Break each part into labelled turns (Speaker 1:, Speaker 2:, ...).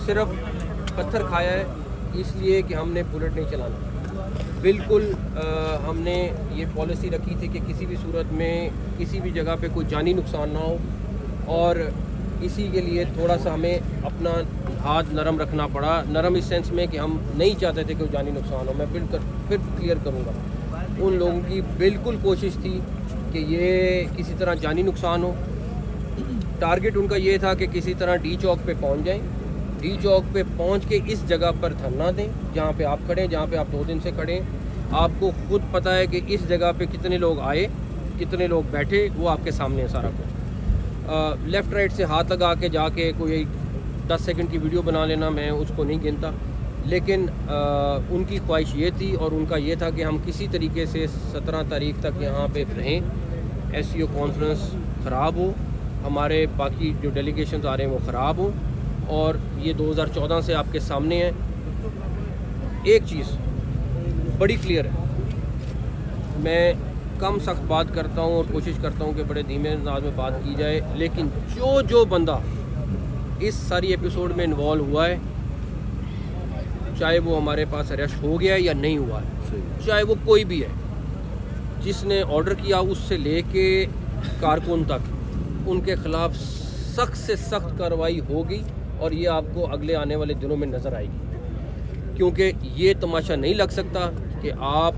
Speaker 1: صرف پتھر کھایا ہے اس لیے کہ ہم نے بلٹ نہیں چلانا. بالکل ہم نے یہ پالیسی رکھی تھی کہ کسی بھی صورت میں کسی بھی جگہ پہ کوئی جانی نقصان نہ ہو, اور اسی کے لیے تھوڑا سا ہمیں اپنا ہاتھ نرم رکھنا پڑا. نرم اس سینس میں کہ ہم نہیں چاہتے تھے کہ کوئی جانی نقصان ہو. میں بالکل پھر کلیئر کروں گا, ان لوگوں کی بالکل کوشش تھی کہ یہ کسی طرح جانی نقصان ہو. ٹارگٹ ان کا یہ تھا کہ کسی طرح ڈی چوک پہ پہنچ جائیں, ڈی چوک پہ پہنچ کے اس جگہ پر دھرنا دیں جہاں پہ آپ کھڑے ہیں, جہاں پہ آپ 2 دن سے کھڑے ہیں. آپ کو خود پتہ ہے کہ اس جگہ پہ کتنے لوگ آئے, کتنے لوگ بیٹھے, وہ آپ کے سامنے ہے سارا کچھ. لیفٹ رائٹ سے ہاتھ لگا کے جا کے کوئی 10 سیکنڈ کی ویڈیو بنا لینا, میں اس کو نہیں گنتا, لیکن ان کی خواہش یہ تھی اور ان کا یہ تھا کہ ہم کسی طریقے سے 17 تاریخ تک یہاں پہ رہیں. ایس سی او کانفرنس خراب ہو, ہمارے باقی جو ڈیلیگیشنز آ رہے ہیں وہ خراب ہوں, اور یہ 2014 سے آپ کے سامنے ہے. ایک چیز بڑی کلیئر ہے, میں کم سخت بات کرتا ہوں اور کوشش کرتا ہوں کہ بڑے دھیمے انداز میں بات کی جائے, لیکن جو بندہ اس ساری ایپیسوڈ میں انوالو ہوا ہے, چاہے وہ ہمارے پاس اریسٹ ہو گیا ہے یا نہیں ہوا ہے, چاہے وہ کوئی بھی ہے, جس نے آرڈر کیا اس سے لے کے کارکن تک, ان کے خلاف سخت سے سخت کارروائی ہوگی, اور یہ آپ کو اگلے آنے والے دنوں میں نظر آئے گی. کیونکہ یہ تماشا نہیں لگ سکتا کہ آپ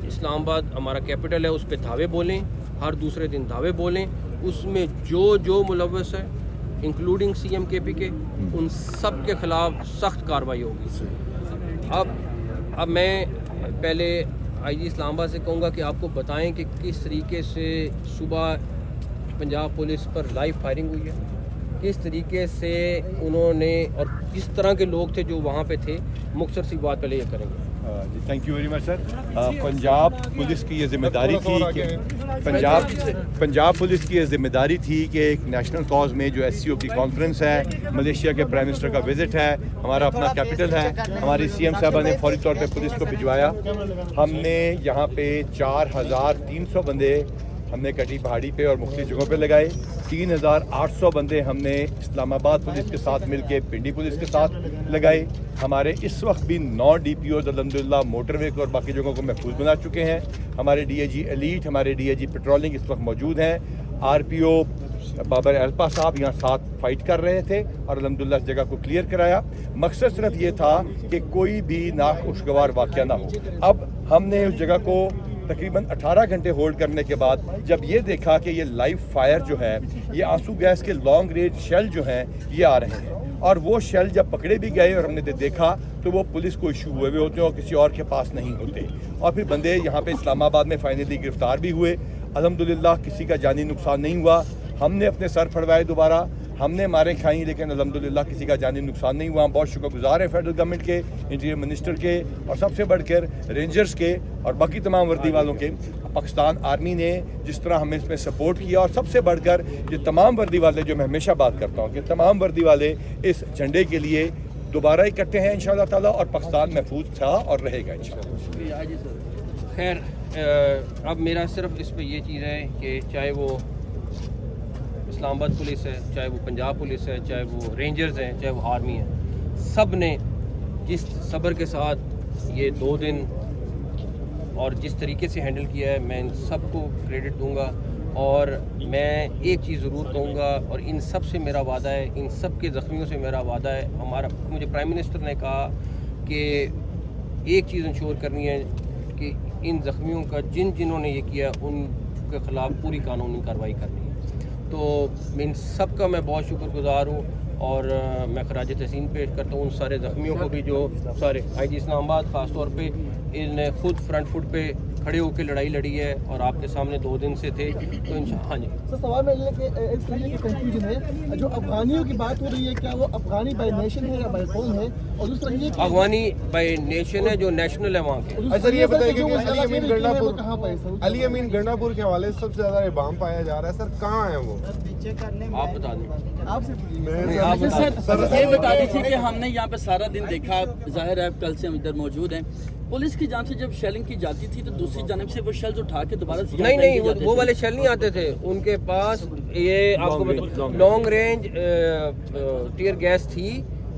Speaker 1: اسلام آباد ہمارا کیپٹل ہے اس پہ دھاوے بولیں, ہر دوسرے دن دھاوے بولیں, اس میں جو ملوث ہے انکلوڈنگ سی ایم کے پی کے, ان سب کے خلاف سخت کارروائی ہوگی. اب میں پہلے آئی جی اسلام آباد سے کہوں گا کہ آپ کو بتائیں کہ کس طریقے سے صبح پنجاب پولیس پر لائیو فائرنگ ہوئی ہے, کس طریقے سے انہوں نے, اور کس طرح کے لوگ تھے جو وہاں پہ تھے. مختصر سی بات پہلے یہ کریں گے.
Speaker 2: جی thank you very much sir. Punjab police کی یہ ذمہ داری تھی کہ پنجاب پولیس کی یہ ذمہ داری تھی کہ ایک نیشنل کاز میں جو ایس سی او کی کانفرنس ہے, ملیشیا کے پرائم منسٹر کا وزٹ ہے, ہمارا اپنا کیپٹل ہے, ہماری سی ایم صاحبہ نے فوری طور پہ پولیس کو بھجوایا. ہم نے یہاں پہ 4300 بندے ہم نے کٹی پہاڑی پہ اور مختلف جگہوں پہ لگائے. 3800 بندے ہم نے اسلام آباد پولیس کے ساتھ مل کے پنڈی پولیس کے ساتھ لگائے. ہمارے اس وقت بھی 9 ڈی پی اوز الحمدللہ موٹر وے کو اور باقی جگہوں کو محفوظ بنا چکے ہیں. ہمارے ڈی اے جی ایلیٹ, ہمارے ڈی اے جی پیٹرولنگ اس وقت موجود ہیں. آر پی او بابر الپا صاحب یہاں ساتھ فائٹ کر رہے تھے اور الحمدللہ اس جگہ کو کلیئر کرایا. مقصد صرف یہ تھا کہ کوئی بھی ناخوشگوار واقعہ نہ ہو. اب ہم نے اس جگہ کو تقریباً 18 گھنٹے ہولڈ کرنے کے بعد جب یہ دیکھا کہ یہ لائیو فائر جو ہے, یہ آنسو گیس کے لانگ رینج شیل جو ہیں یہ آ رہے ہیں, اور وہ شیل جب پکڑے بھی گئے اور ہم نے دیکھا تو وہ پولیس کو ایشو ہوئے ہوتے ہیں اور کسی اور کے پاس نہیں ہوتے. اور پھر بندے یہاں پہ اسلام آباد میں فائنلی گرفتار بھی ہوئے. الحمدللہ کسی کا جانی نقصان نہیں ہوا. ہم نے اپنے سر پھڑوائے دوبارہ, ہم نے ماریں کھائیں, لیکن الحمدللہ کسی کا جانی نقصان نہیں ہوا. ہم بہت شکر گزار ہیں فیڈرل گورنمنٹ کے, انٹیریئر منسٹر کے, اور سب سے بڑھ کر رینجرز کے اور باقی تمام وردی والوں کے. پاکستان آرمی نے جس طرح ہمیں اس میں سپورٹ کیا, اور سب سے بڑھ کر یہ تمام وردی والے, جو میں ہمیشہ بات کرتا ہوں کہ تمام وردی والے اس جھنڈے کے لیے دوبارہ اکٹھے ہیں انشاءاللہ تعالیٰ, اور پاکستان محفوظ تھا اور رہے گا انشاءاللہ.
Speaker 1: خیر, اب میرا صرف اس پہ یہ چیز ہے کہ چاہے وہ اسلام آباد پولیس ہے, چاہے وہ پنجاب پولیس ہے, چاہے وہ رینجرز ہیں, چاہے وہ آرمی ہے, سب نے جس صبر کے ساتھ یہ 2 دن اور جس طریقے سے ہینڈل کیا ہے, میں ان سب کو کریڈٹ دوں گا. اور میں ایک چیز ضرور کہوں گا, اور ان سب سے میرا وعدہ ہے, ان سب کے زخمیوں سے میرا وعدہ ہے. مجھے پرائم منسٹر نے کہا کہ ایک چیز انشور کرنی ہے کہ ان زخمیوں کا جنہوں نے یہ کیا ان کے خلاف پوری قانونی کارروائی کرنی ہے. تو ان سب کا میں بہت شکر گزار ہوں, اور میں خراج تحسین پیش کرتا ہوں ان سارے زخمیوں کو بھی جو سارے آئی جی اسلام آباد خاص طور پہ ان نے خود فرنٹ فٹ پہ کھڑے ہو کے لڑائی لڑی ہے اور آپ کے سامنے 2 دن سے تھے. تو ہاں جی
Speaker 3: سر, سوال میں یہ کہ اس طریقے کی کنفیوژن ہے, جو افغانیوں کی بات ہو رہی ہے, کیا وہ افغانی بائی نیشن ہے یا بائی قوم ہے, اور دوسرا یہ کہ
Speaker 1: افغانی بائی نیشن ہے جو نیشنل ہے وہاں کے.
Speaker 4: سر یہ بتائیے کہ علی امین گنڈا پور کے حوالے سے سب سے زیادہ ابہام پایا جا رہا ہے, سر کہاں ہیں وہ,
Speaker 1: آپ بتا دیں.
Speaker 5: سر یہ بتا دیجیے کہ ہم نے یہاں پہ سارا دن دیکھا, ظاہر ہے کل سے ہم ادھر موجود ہیں. پولیس کی جانب سے جب شیلنگ کی جاتی تھی تو دوسری جانب سے وہ شیلز اٹھا کے دوبارہ
Speaker 1: نہیں وہ والے شیل نہیں آتے تھے ان کے پاس. یہ آپ کو لانگ رینج ٹیئر گیس تھی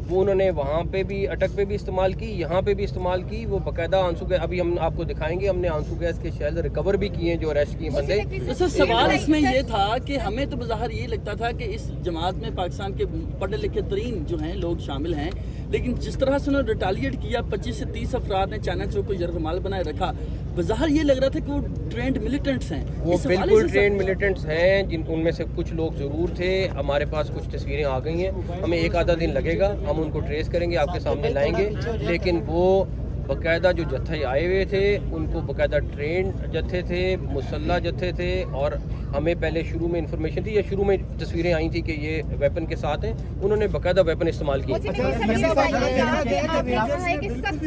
Speaker 1: وہ انہوں نے وہاں پہ بھی اٹک پہ بھی استعمال کی, یہاں پہ بھی استعمال کی. وہ باقاعدہ آنسو گیس, ابھی ہم آپ کو دکھائیں گے, ہم نے آنسو گیس کے شیل ریکور بھی کیے ہیں جو اریسٹ کیے بندے.
Speaker 5: سر سوال اس میں یہ تھا کہ ہمیں تو بظاہر یہ لگتا تھا کہ اس جماعت میں پاکستان کے پڑھے لکھے ترین جو ہیں لوگ شامل ہیں, لیکن جس طرح سے انہوں نے ریٹالیٹ کیا, 25 سے 30 افراد نے چائنا چوک کو یرغمال بنائے رکھا, بظاہر یہ لگ رہا تھا کہ وہ ٹرینڈ ملیٹنٹس ہیں.
Speaker 1: وہ بالکل ٹرینڈ ملیٹنٹس ہیں, ان میں سے کچھ لوگ ضرور تھے. ہمارے پاس کچھ تصویریں آ گئی ہیں, ہمیں ایک آدھا دن لگے گا, ہم ان کو ٹریس کریں گے, آپ کے سامنے لائیں گے. لیکن وہ باقاعدہ جو جتھے آئے ہوئے تھے ان کو باقاعدہ ٹرینڈ جتھے تھے, مسلح جتھے تھے, اور ہمیں پہلے شروع میں انفارمیشن تھی یا شروع میں تصویریں آئی تھیں کہ یہ ویپن کے ساتھ ہیں, انہوں نے باقاعدہ ویپن استعمال کی.
Speaker 6: سخت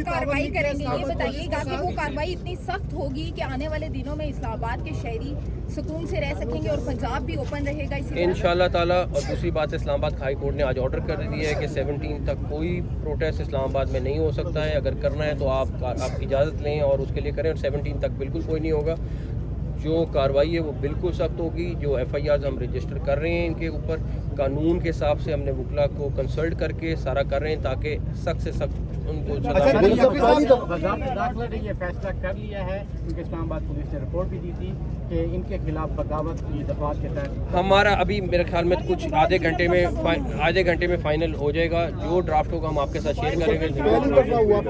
Speaker 6: کارروائی کریں گے, یہ بتائیے گا کہ وہ کارروائی اتنی سخت ہوگی کہ آنے والے دنوں میں اسلام آباد کے شہری سکون سے رہ سکیں گے اور پنجاب بھی اوپن رہے گا
Speaker 1: انشاءاللہ تعالیٰ. اور دوسری بات, اسلام آباد ہائی کورٹ نے آج آرڈر کر دیا ہے کہ 17 تک کوئی پروٹیسٹ اسلام آباد میں نہیں ہو سکتا ہے. اگر کرنا ہے تو آپ اجازت لیں اور اس کے لیے کریں, اور 17 تک بالکل کوئی نہیں ہوگا. جو کارروائی ہے وہ بالکل سخت ہوگی. جو ایف آئی آرز ہم رجسٹر کر رہے ہیں ان کے اوپر, قانون کے حساب سے ہم نے وکلا کو کنسلٹ کر کے سارا کر رہے ہیں تاکہ سخت سے سخت ان کو
Speaker 7: داخلہ نے یہ فیصلہ کر لیا ہے, کیونکہ اسلام آباد پولیس نے رپورٹ بھی دی تھی کہ ان کے خلاف بغاوت کی دفعات کے تحت
Speaker 1: ہمارا ابھی میرے خیال میں کچھ آدھے گھنٹے میں فائنل ہو جائے گا. جو ڈرافٹ ہوگا ہم آپ کے ساتھ شیئر کریں گے.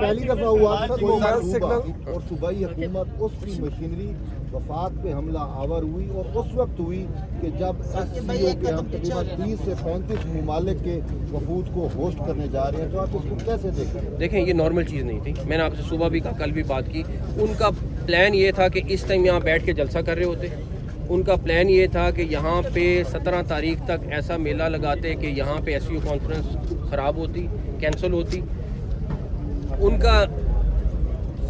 Speaker 8: پہلی دفعہ ہوا اور صوبائی حکومت اس کی مشینری وفات پہ حملہ آور ہوئی, اور اس وقت ہوئی کہ جب ایس سی او کے ہم تقریباً 30 سے 35 ممالک کے وفود کو ہوسٹ کرنے جا رہے ہیں, تو آپ اس کو کیسے دیکھیں؟
Speaker 1: یہ نارمل چیز نہیں تھی. میں نے آپ سے صبح بھی کہا, کل بھی بات کی. ان کا پلان یہ تھا کہ اس ٹائم یہاں بیٹھ کے جلسہ کر رہے ہوتے. ان کا پلان یہ تھا کہ یہاں پہ 17 تاریخ تک ایسا میلہ لگاتے کہ یہاں پہ ایس سی او کانفرنس خراب ہوتی, کینسل ہوتی. ان کا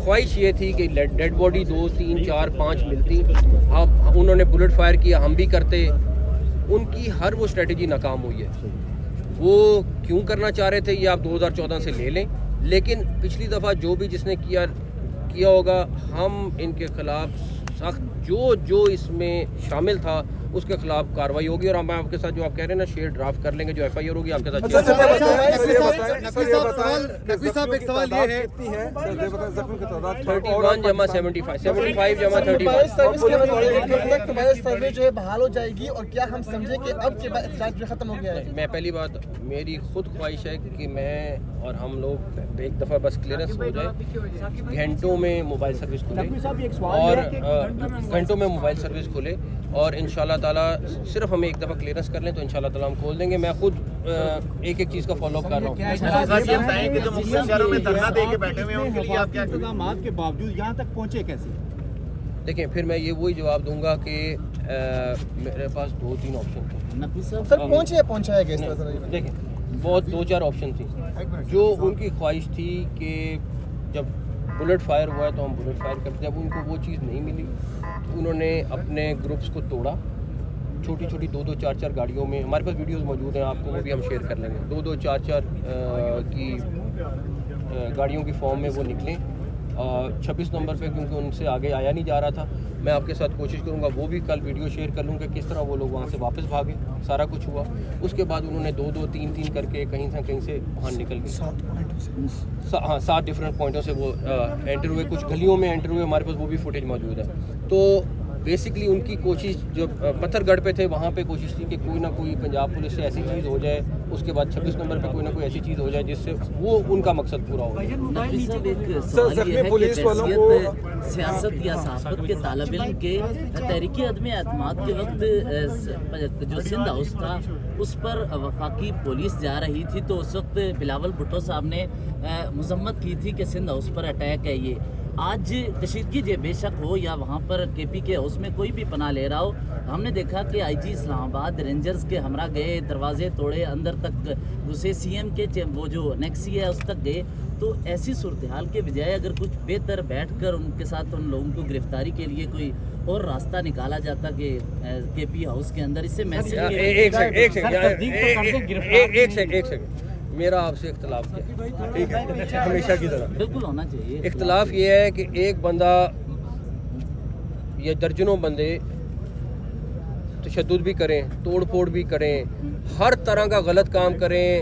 Speaker 1: خواہش یہ تھی کہ ڈیڈ باڈی 2 3 4 5 ملتی. اب انہوں نے بلٹ فائر کیا, ہم بھی کرتے. ان کی ہر وہ اسٹریٹجی ناکام ہوئی ہے. وہ کیوں کرنا چاہ رہے تھے یہ آپ 2014 سے لے لیں, لیکن پچھلی دفعہ جو بھی جس نے کیا ہوگا, ہم ان کے خلاف سخت جو اس میں شامل تھا اس کے خلاف کارروائی ہوگی. اور ہم آپ کے ساتھ جو آپ کہہ رہے ہیں نا شیئر ڈرافٹ کر لیں گے, جو ایف آئی آر ہوگی آپ کے ساتھ.
Speaker 8: نقوی صاحب ایک سوال یہ ہے,
Speaker 1: 31 جمع 75 جمع 35
Speaker 3: سروے جو ہے بحال ہو جائے گی, اور کیا ہم سمجھیں کہ اب کے بعد احتجاج جو ختم ہو گیا ہے؟
Speaker 1: میں پہلی بات, میری خود خواہش ہے کہ میں اور ہم لوگ ایک دفعہ بس کلیئرنس ہو جائے, گھنٹوں میں موبائل سروس کھلے, اور گھنٹوں میں موبائل سروس کھلے, اور انشاءاللہ تعالیٰ صرف ہمیں ایک دفعہ کلیئرنس کر لیں تو انشاءاللہ تعالیٰ ہم کھول دیں گے. میں خود ایک چیز کا فالو اپ کر رہا ہوں.
Speaker 7: اقدامات کے باوجود یہاں تک پہنچے کیسے؟
Speaker 1: دیکھیں, پھر میں یہ وہی جواب دوں گا کہ میرے پاس 2-3 آپشن تھے.
Speaker 3: سر پہنچایا گیا اس طرح سے؟
Speaker 1: دیکھیں, بہت 2-4 آپشن تھی. جو ان کی خواہش تھی کہ جب بلٹ فائر ہوا ہے تو ہم بلٹ فائر کرتے. جب ان کو وہ چیز نہیں ملی تو انہوں نے اپنے گروپس کو توڑا. چھوٹی 2-2 4-4 گاڑیوں میں, ہمارے پاس ویڈیوز موجود ہیں, آپ کو وہ بھی ہم شیئر کر لیں گے. 2-2 4-4 کی گاڑیوں کی فارم میں وہ نکلیں 26 نمبر پہ, کیونکہ ان سے آگے آیا نہیں جا رہا تھا. میں آپ کے ساتھ کوشش کروں گا, وہ بھی کل ویڈیو شیئر کر لوں کہ کس طرح وہ لوگ وہاں سے واپس بھاگے. سارا کچھ ہوا. اس کے بعد انہوں نے 2-2 3-3 کر کے کہیں سے باہر نکل گئے. 7 ڈفرینٹ پوائنٹوں سے وہ انٹر ہوئے. کچھ گلیوں میں انٹر ہوئے, ہمارے پاس وہ بھی فوٹیج موجود ہے. تو بیسکلی ان کی کوشش جو پتھر گڑھ پہ تھے وہاں پہ کوشش تھی کہ کوئی نہ کوئی پنجاب پولیس سے ایسی چیز ہو جائے, اس کے بعد 26 نمبر پہ کوئی نہ کوئی ایسی چیز ہو جائے جس سے وہ ان کا مقصد پورا ہو.
Speaker 5: سیاست یا صحافت کے طالب علم کے تحریک عدم اعتماد کے وقت جو سندھ ہاؤس تھا اس پر وفاقی پولیس جا رہی تھی, تو اس وقت بلاول بھٹو صاحب نے مذمت کی تھی کہ سندھ ہاؤس پر اٹیک ہے. یہ آج کشیدگی جو بے شک ہو یا وہاں پر کے پی کے ہاؤس میں کوئی بھی پناہ لے رہا ہو, ہم نے دیکھا کہ آئی جی اسلام آباد رینجرز کے ہمراہ گئے, دروازے توڑے, اندر تک گھسے, سی ایم کے وہ جو نیکسی ہے اس تک گئے. تو ایسی صورتحال کے بجائے اگر کچھ بہتر بیٹھ کر ان کے ساتھ ان لوگوں کو گرفتاری کے لیے کوئی اور راستہ نکالا جاتا کہ کے پی ہاؤس کے اندر, اس سے میسج
Speaker 1: ایک سیکنڈ میرا آپ سے اختلاف کیا, ٹھیک ہے, ہمیشہ کی طرح
Speaker 5: بالکل ہونا چاہیے.
Speaker 1: اختلاف یہ ہے کہ ایک بندہ یا درجنوں بندے تشدد بھی کریں, توڑ پھوڑ بھی کریں, ہر طرح کا غلط کام کریں,